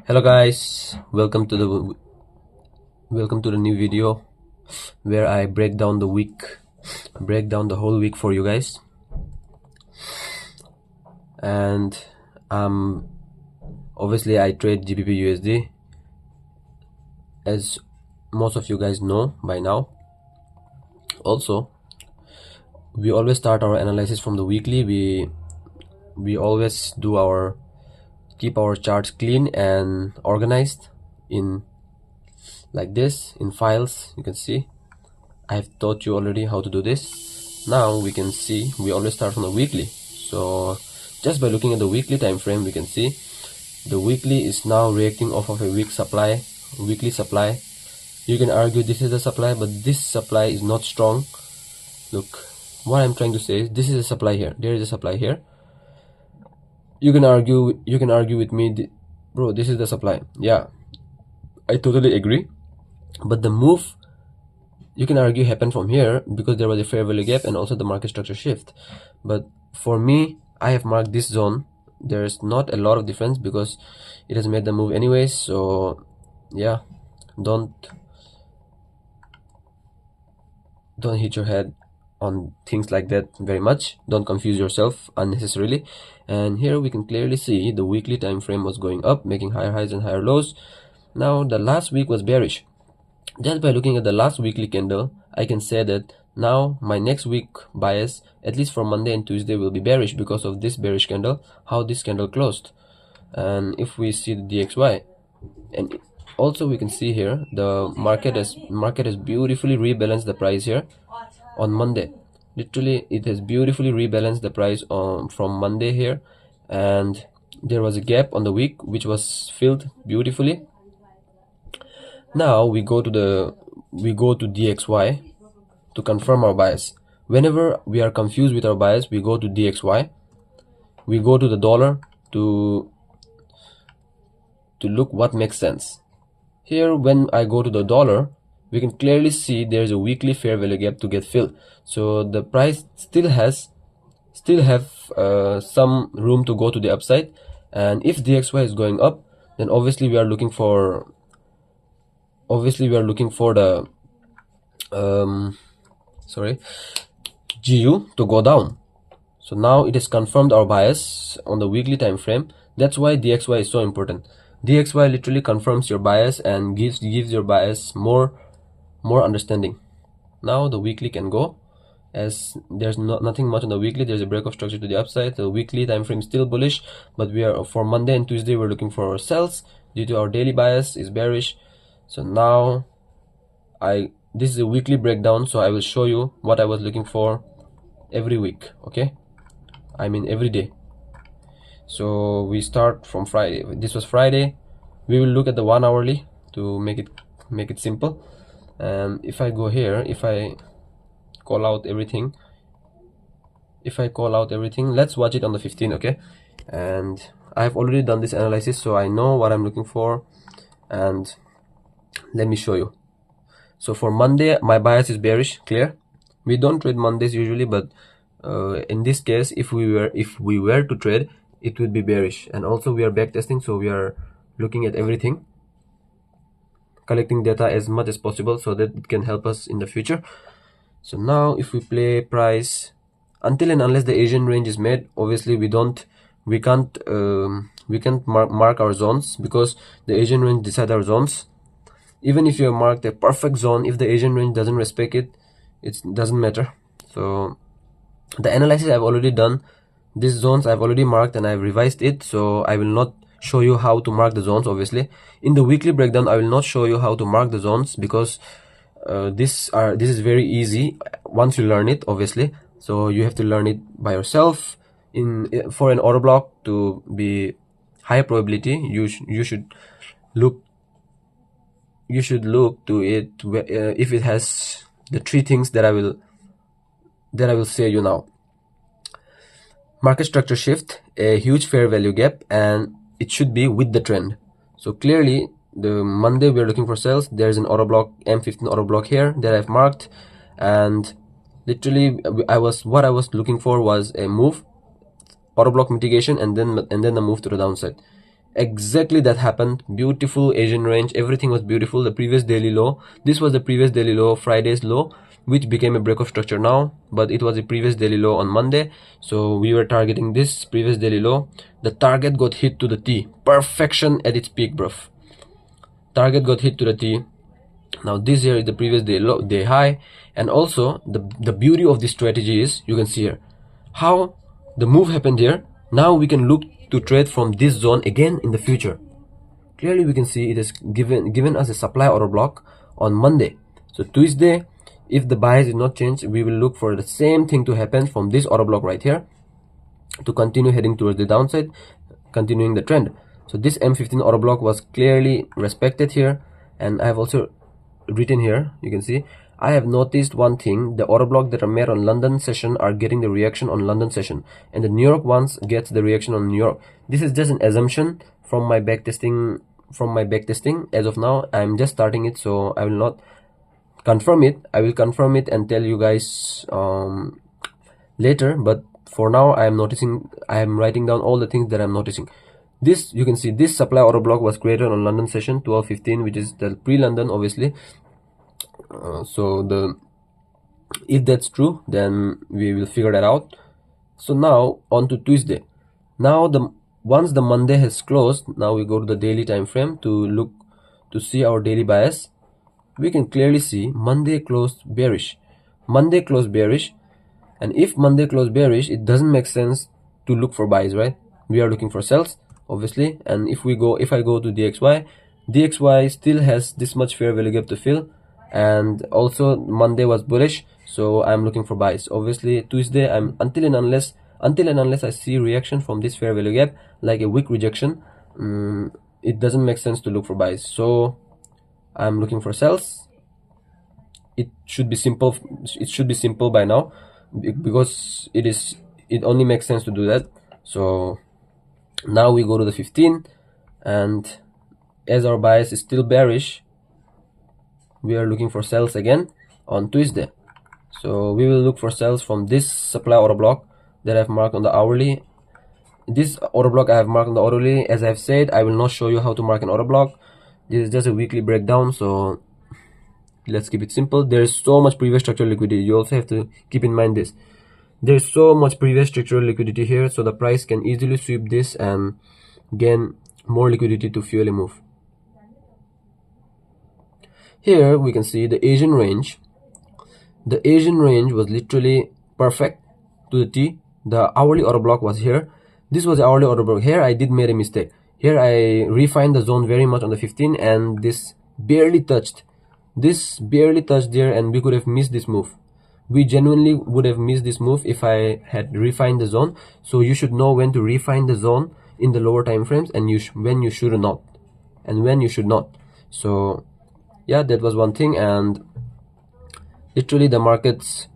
Hello guys, welcome to the new video where I break down the whole week for you guys. And obviously I trade GBP USD, as most of you guys know by now. Also, we always start our analysis from the weekly. We always keep our charts clean and organized in like this in files. You can see I have taught you already how to do this. Now we can see we always start from the weekly. So just by looking at the weekly time frame, we can see the weekly is now reacting off of a weekly supply. You can argue this is the supply, but this supply is not strong. Look, what I'm trying to say is this is a supply here, there is a supply here. You can argue with me, bro, this is the supply. Yeah, I totally agree, but the move, you can argue, happened from here because there was a fair value gap and also the market structure shift. But for me, I have marked this zone. There's not a lot of difference because it has made the move anyways. So yeah, don't hit your head on things like that very much. Don't confuse yourself unnecessarily. And here we can clearly see the weekly time frame was going up, making higher highs and higher lows. Now the last week was bearish. Just by looking at the last weekly candle, I can say that now my next week bias, at least for Monday and Tuesday, will be bearish because of this bearish candle, how this candle closed. And if we see the DXY, and also we can see here the market has beautifully rebalanced the price here on Monday. Literally, it has beautifully rebalanced the price from Monday here, and there was a gap on the week which was filled beautifully. Now we go to DXY to confirm our bias. Whenever we are confused with our bias, we go to DXY. We go to the dollar to look what makes sense. Here, when I go to the dollar, we can clearly see there's a weekly fair value gap to get filled. So the price still have some room to go to the upside. And if DXY is going up, then obviously we are looking for the GU to go down. So now it has confirmed our bias on the weekly time frame. That's why DXY is so important. DXY literally confirms your bias and gives your bias more understanding. Now the weekly can go, as there's nothing much on the weekly. There's a break of structure to the upside. The weekly time frame is still bullish, but we are, for Monday and Tuesday, we're looking for sells due to our daily bias is bearish. So now this is a weekly breakdown, so I will show you what I was looking for every week. Okay, I mean every day. So we start from Friday. This was Friday. We will look at the 1 hourly to make it simple. And if I go here, if I call out everything, let's watch it on the 15. Okay, and I have already done this analysis, so I know what I'm looking for. And let me show you. So for Monday, my bias is bearish, clear. We don't trade Mondays usually, but in this case, if we were to trade, it would be bearish. And also we are back testing, so we are looking at everything, collecting data as much as possible so that it can help us in the future. So now if we play price, until and unless the Asian range is made, obviously we can't mark our zones, because the Asian range decide our zones. Even if you have marked a perfect zone, if the Asian range doesn't respect it, it doesn't matter. So the analysis I've already done. These zones I've already marked and I've revised it, so I will not show you how to mark the zones. Obviously in the weekly breakdown I will not show you how to mark the zones, because this is very easy once you learn it, obviously. So you have to learn it by yourself. For an order block to be high probability, you should look to it if it has the three things that I will say you now: market structure shift, a huge fair value gap, and it should be with the trend. So clearly the Monday we are looking for sales. There's an auto block, M15 auto block here that I've marked, and literally what I was looking for was a move, auto block mitigation, and then the move to the downside. Exactly, that happened. Beautiful Asian range, everything was beautiful. The previous daily low, this was the previous daily low, Friday's low, which became a break of structure now, but it was a previous daily low on Monday. So we were targeting this previous daily low. The target got hit to the T. Perfection at its peak, bruv. Target got hit to the T. Now this here is the previous day low, day high. And also the beauty of this strategy is, you can see here how the move happened here. Now we can look to trade from this zone again in the future. Clearly we can see it is given us a supply order block on Monday. So Tuesday, if the bias is not changed, we will look for the same thing to happen from this order block right here to continue heading towards the downside, continuing the trend. So this M15 order block was clearly respected here, and I have also written here, you can see, I have noticed one thing: the order block that are made on London session are getting the reaction on London session, and the New York ones gets the reaction on New York. This is just an assumption from my backtesting. As of now, I'm just starting it, so I will not confirm it. I will confirm it and tell you guys later, but for now I am writing down all the things that I'm noticing. This, you can see, this supply order block was created on London session 12:15, which is the pre-London, obviously. If that's true, then we will figure that out. So now on to Tuesday. Now once the Monday has closed, now we go to the daily time frame to look to see our daily bias. We can clearly see Monday closed bearish. Monday closed bearish, and if Monday closed bearish, it doesn't make sense to look for buys, right? We are looking for sells, obviously. And if I go to DXY still has this much fair value gap to fill, and also Monday was bullish, so I'm looking for buys. Obviously Tuesday, until and unless I see reaction from this fair value gap, like a weak rejection, it doesn't make sense to look for buys. So I'm looking for sells. It should be simple by now, because it only makes sense to do that. So now we go to the 15, and as our bias is still bearish, we are looking for sells again on Tuesday. So we will look for sells from this supply order block that I've marked on the hourly. This order block I have marked on the hourly. As I've said, I will not show you how to mark an order block. This is just a weekly breakdown, so let's keep it simple. There is so much previous structural liquidity. You also have to keep in mind this. There's so much previous structural liquidity here, so the price can easily sweep this and gain more liquidity to fuel a move. Here we can see the Asian range. The Asian range was literally perfect to the T. The hourly order block was here. This was the hourly order block. Here I did made a mistake. Here I refined the zone very much on the 15, and this barely touched. This barely touched there, and we could have missed this move. We genuinely would have missed this move if I had refined the zone. So you should know when to refine the zone in the lower time frames, and when you should not, and when you should not. So yeah, that was one thing. And literally the markets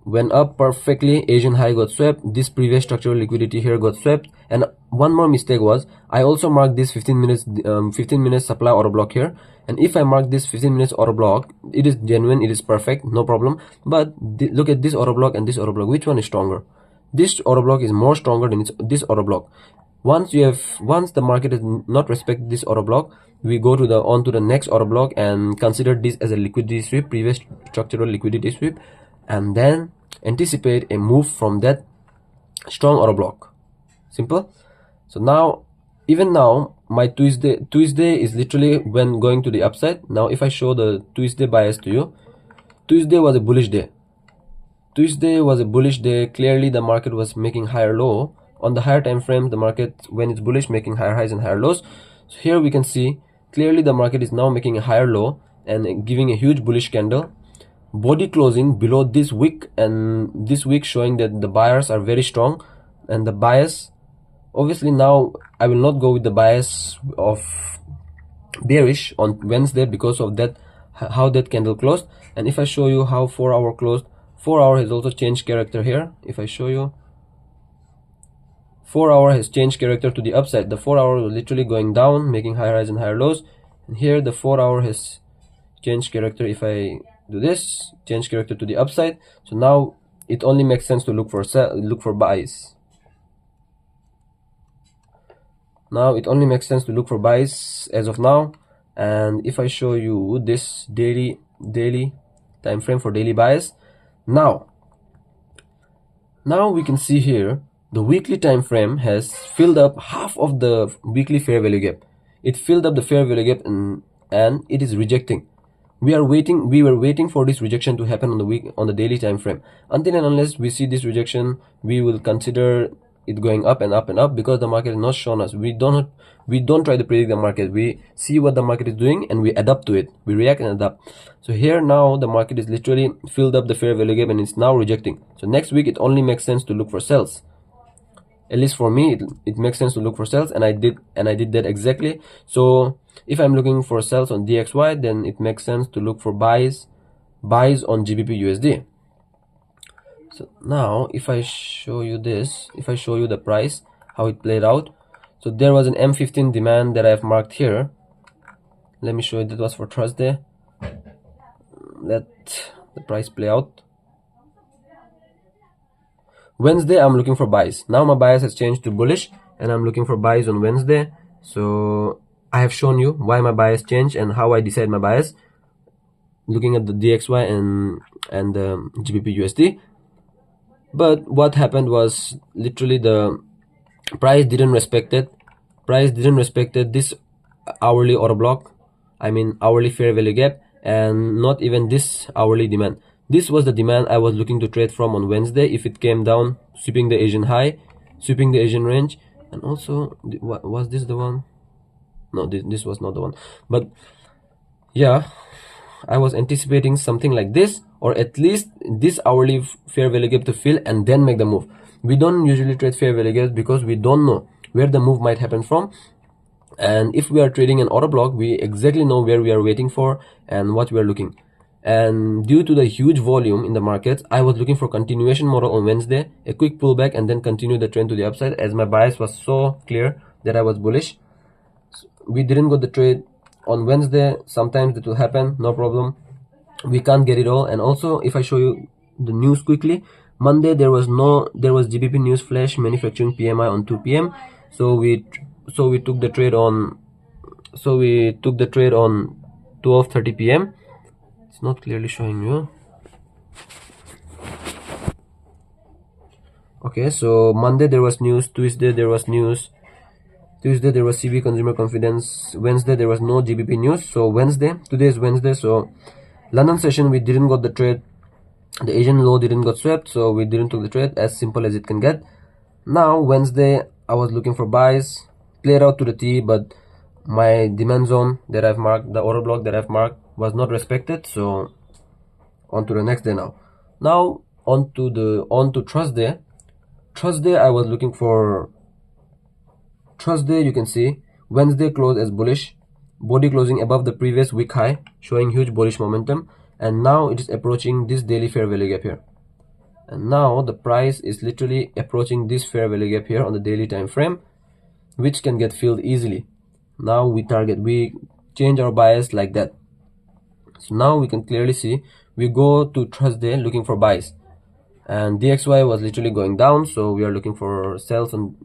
went up perfectly. Asian high got swept. This previous structural liquidity here got swept. And one more mistake was, I also marked this 15 minutes supply order block here. And if I mark this 15 minutes order block, it is genuine, it is perfect, no problem. But look at this order block and this order block. Which one is stronger? This order block is more stronger than this order block. Once the market has not respected this order block, we go on to the next order block and consider this as a liquidity sweep, previous structural liquidity sweep, and then anticipate a move from that strong order block. Simple. So now, even now, my Tuesday is literally when going to the upside. Now if I show the Tuesday bias to you, Tuesday was a bullish day. Clearly the market was making higher low. On the higher time frame, the market, when it's bullish, making higher highs and higher lows. So here we can see clearly the market is now making a higher low and giving a huge bullish candle, body closing below this wick, and this wick showing that the buyers are very strong. And the bias, obviously now I will not go with the bias of bearish on Wednesday because of that, how that candle closed. And if I show you how 4 hour closed, 4 hour has also changed character here. If I show you, 4 hour has changed character to the upside. The 4 hour was literally going down, making higher highs and higher lows, and here the 4 hour has changed character. If I do this, change character to the upside. So now it only makes sense to look for buys. Now it only makes sense to look for buys as of now. And if I show you this daily time frame for daily buys, now we can see here the weekly time frame has filled up half of the weekly fair value gap. It filled up the fair value gap and it is rejecting. We were waiting for this rejection to happen on the daily time frame. Until and unless we see this rejection, we will consider it going up and up and up, because the market has not shown us. We don't try to predict the market. We see what the market is doing and we adapt to it. We react and adapt. So here now the market is literally filled up the fair value gap and it's now rejecting. So next week it only makes sense to look for sells. At least for me, it makes sense to look for sells, and I did that exactly. So if I'm looking for sells on DXY, then it makes sense to look for buys on GBP USD. So now if I show you this, if I show you the price, how it played out. So there was an M15 demand that I have marked here. Let me show you. That was for Thursday. Let the price play out. Wednesday, I'm looking for buys. Now my bias has changed to bullish and I'm looking for buys on Wednesday. So I have shown you why my bias changed and how I decide my bias, looking at the DXY and the GBP USD. But what happened was literally the price didn't respect it. Price didn't respect this hourly order block, I mean hourly fair value gap, and not even this hourly demand. This was the demand I was looking to trade from on Wednesday if it came down, sweeping the Asian high, sweeping the Asian range. And also, was this the one? No, this was not the one. But yeah, I was anticipating something like this, or at least this hourly fair value gap to fill and then make the move. We don't usually trade fair value gaps because we don't know where the move might happen from. And if we are trading an order block, we exactly know where we are waiting for and what we are looking. And due to the huge volume in the market, I was looking for continuation model on Wednesday, a quick pullback, and then continue the trend to the upside, as my bias was so clear that I was bullish. We didn't got the trade on Wednesday. Sometimes it will happen, no problem. We can't get it all. And also, if I show you the news quickly, Monday there was GBP news flash manufacturing PMI on 2 p.m. So we took the trade on 12:30 p.m. It's not clearly showing you. Okay, so Monday there was news, Tuesday there was news, Tuesday there was CB consumer confidence, Wednesday there was no GBP news. So today is Wednesday, so London session we didn't got the trade, the Asian low didn't got swept, so we didn't took the trade, as simple as it can get. Now Wednesday I was looking for buys, played out to the T, but my demand zone that I've marked, the order block that I've marked, was not respected. So on to the next day. Now on to Thursday. I was looking for Thursday. You can see Wednesday closed as bullish, body closing above the previous week high, showing huge bullish momentum, and now it is approaching this daily fair value gap here. And now the price is literally approaching this fair value gap here on the daily time frame, which can get filled easily. Now we change our bias like that. So now we can clearly see we go to Thursday looking for buys, and DXY was literally going down, so we are looking for sells on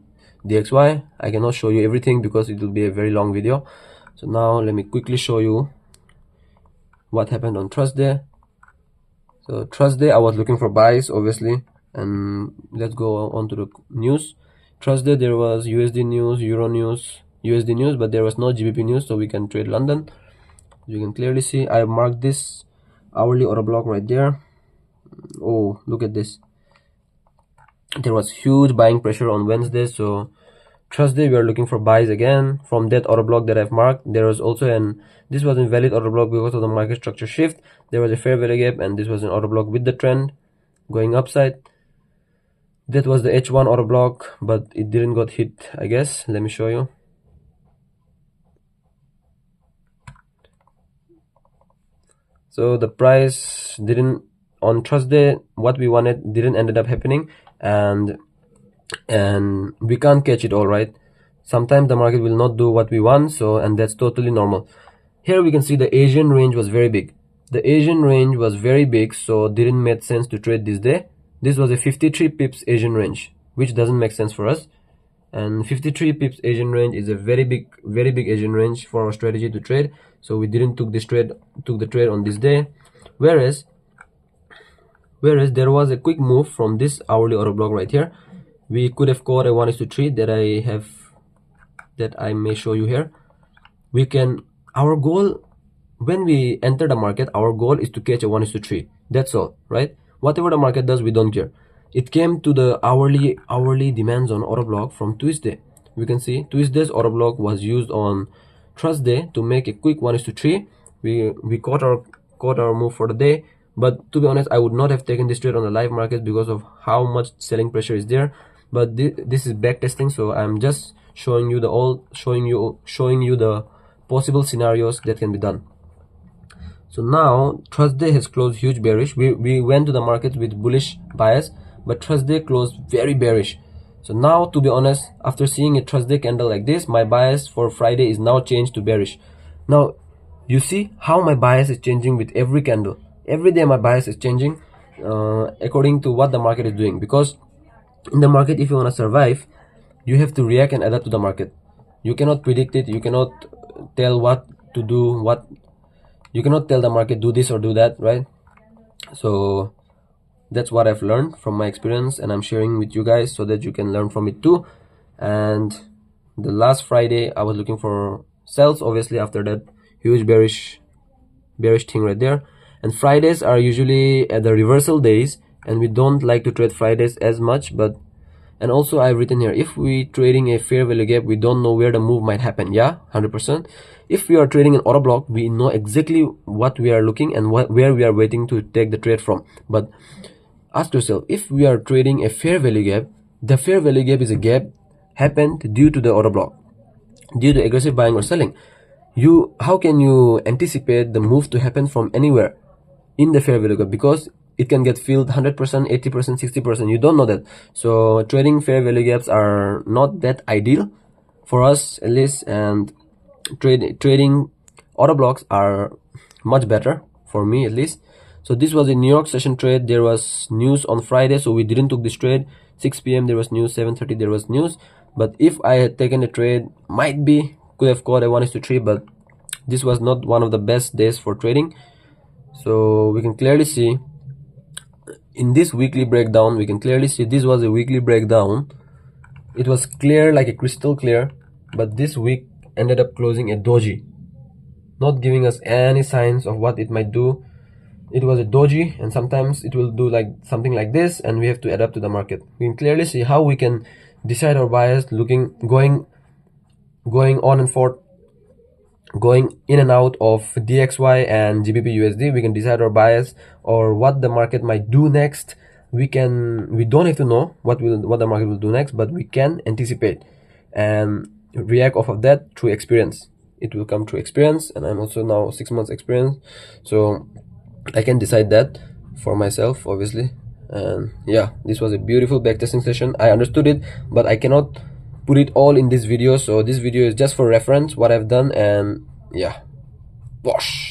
DXY. I cannot show you everything because it will be a very long video. So now let me quickly show you what happened on Thursday. So Thursday I was looking for buys, obviously, and let's go on to the news. Thursday there was USD news, Euro news, USD news, but there was no GBP news, so we can trade London. You can clearly see I marked this hourly order block right there. Oh, look at this. There was huge buying pressure on Wednesday, so Thursday we are looking for buys again from that order block that I've marked. There was also this was an invalid order block because of the market structure shift. There was a fair value gap, and this was an order block with the trend going upside. That was the H1 order block, but it didn't got hit, I guess. Let me show you. So the price didn't, on Thursday, what we wanted didn't ended up happening, and we can't catch it all, right? Sometimes the market will not do what we want, so, and that's totally normal. Here we can see the Asian range was very big. The Asian range was very big, so didn't make sense to trade this day. This was a 53 pips Asian range, which doesn't make sense for us. and 53 pips Asian range is a very big Asian range for our strategy to trade. So we didn't took the trade on this day, whereas there was a quick move from this hourly order block right here. We could have caught a 1:3 that I may show you here. Our goal when we enter the market, our goal is to catch a 1:3. That's all, right? Whatever the market does, we don't care. It came to the hourly demand zone order block from Tuesday. We can see Tuesday's order block was used on Thursday to make a quick 1:3. We caught our move for the day, but to be honest, I would not have taken this trade on the live market because of how much selling pressure is there. But this is back testing, so I'm just showing you the possible scenarios that can be done. So now Thursday has closed huge bearish. We went to the market with bullish bias, but Thursday closed very bearish. So now, to be honest, after seeing a Thursday candle like this, my bias for Friday is now changed to bearish. Now you see how my bias is changing with every candle. Every day my bias is changing according to what the market is doing, because in the market, if you want to survive, you have to react and adapt to the market. You cannot predict it. You cannot tell what to do. You cannot tell the market do this or do that, right? So that's what I've learned from my experience, and I'm sharing with you guys so that you can learn from it too. And the last Friday I was looking for sells, obviously, after that huge bearish thing right there. And Fridays are usually at the reversal days, and we don't like to trade Fridays as much. And also I've written here, if we trading a fair value gap, we don't know where the move might happen. Yeah, 100%. If we are trading an order block, we know exactly what we are looking and where we are waiting to take the trade from. But ask yourself, if we are trading a fair value gap, the fair value gap is a gap happened due to the order block, due to aggressive buying or selling. How can you anticipate the move to happen from anywhere in the fair value gap? Because it can get filled 100%, 80%, 60%. You don't know that. So trading fair value gaps are not that ideal for us, at least, and trading order blocks are much better for me, at least. So this was a New York session trade. There was news on Friday, so we didn't took this trade. 6 p.m. there was news, 7:30 there was news. But if I had taken a trade, could have caught a 1:3, but this was not one of the best days for trading. So we can clearly see in this weekly breakdown, this was a weekly breakdown. It was clear, like a crystal clear, but this week ended up closing a doji, not giving us any signs of what it might do. It was a doji, and sometimes it will do like something like this, and we have to adapt to the market. We can clearly see how we can decide our bias, going on and forth, going in and out of DXY and GBP USD. We can decide our bias or what the market might do next. We don't have to know what the market will do next, but we can anticipate and react off of that through experience. It will come through experience, and I'm also now 6 months experience, so I can decide that for myself, obviously. And yeah, this was a beautiful backtesting session. I understood it, but I cannot put it all in this video, so this video is just for reference what I've done. And yeah, wash.